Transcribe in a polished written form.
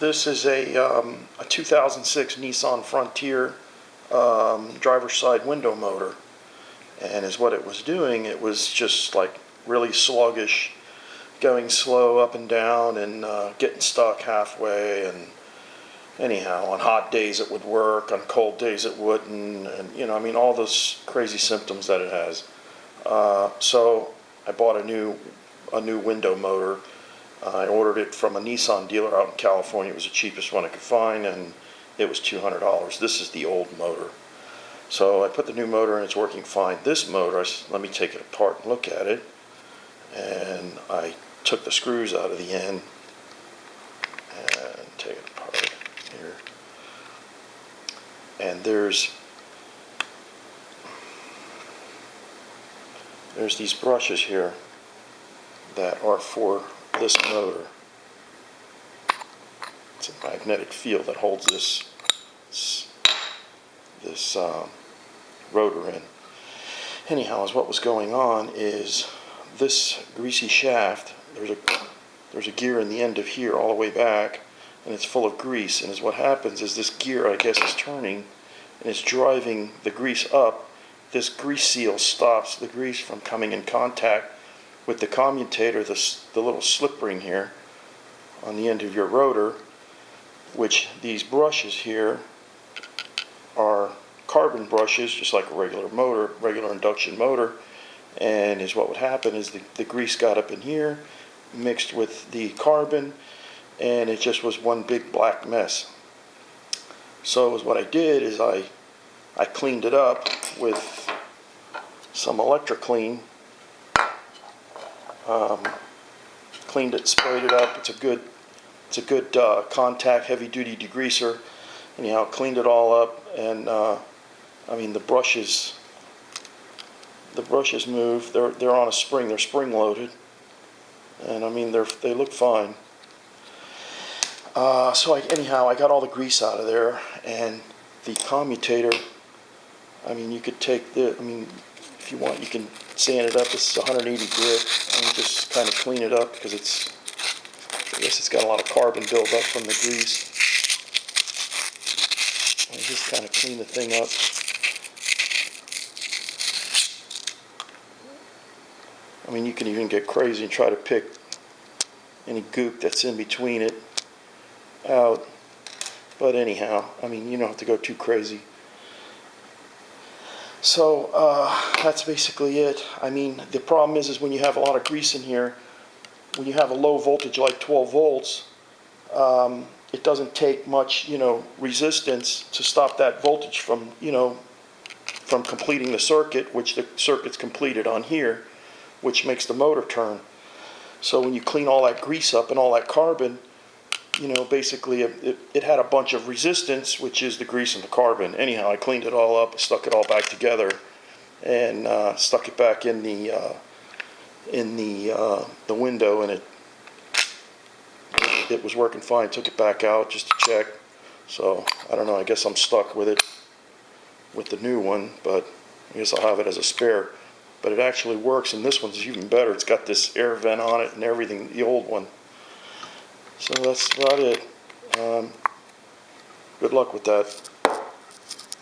This is a 2006 Nissan Frontier driver's side window motor, and is what it was doing. It was just like really sluggish, going slow up and down, and getting stuck halfway. And anyhow, on hot days it would work, on cold days it wouldn't, and I mean, all those crazy symptoms that it has. So I bought a new window motor. I ordered it from a Nissan dealer out in California. It was the cheapest one I could find, and it was $200. This is the old motor. So I put the new motor in, it's working fine. This motor, let me take it apart and look at it. And I took the screws out of the end and take it apart here. And there's these brushes here that are for this motor. It's a magnetic field that holds this rotor in. Anyhow, as what was going on is this greasy shaft, there's a gear in the end of here all the way back, and it's full of grease. And as what happens is this gear, I guess, is turning and it's driving the grease up. This grease seal stops the grease from coming in contact with the commutator, the little slip ring here on the end of your rotor, which these brushes here are carbon brushes, just like a regular induction motor. And is what would happen is the grease got up in here, mixed with the carbon, and it just was one big black mess. So what I did is I cleaned it up with some electric clean. Cleaned it, sprayed it up. It's a good contact, heavy-duty degreaser. Anyhow, cleaned it all up, and I mean, the brushes move. They're on a spring. They're spring-loaded, and I mean, they look fine. So anyhow, I got all the grease out of there, and the commutator. I mean, you could take if you want, you can sand it up. This is 180 grit, and just kind of clean it up because I guess it's got a lot of carbon buildup from the grease. And just kind of clean the thing up. I mean, you can even get crazy and try to pick any goop that's in between it out. But anyhow, I mean, you don't have to go too crazy. So that's basically it. I mean, the problem is when you have a lot of grease in here, when you have a low voltage like 12 volts, it doesn't take much, resistance to stop that voltage from completing the circuit, which the circuit's completed on here, which makes the motor turn. So when you clean all that grease up and all that carbon, basically it had a bunch of resistance, which is the grease and the carbon. Anyhow, I cleaned it all up, stuck it all back together, and stuck it back in the window, and it was working fine. Took it back out just to check. So I don't know. I guess I'm stuck with it with the new one, but I guess I'll have it as a spare. But it actually works, and this one's even better. It's got this air vent on it and everything. The old one. So that's about it. Good luck with that.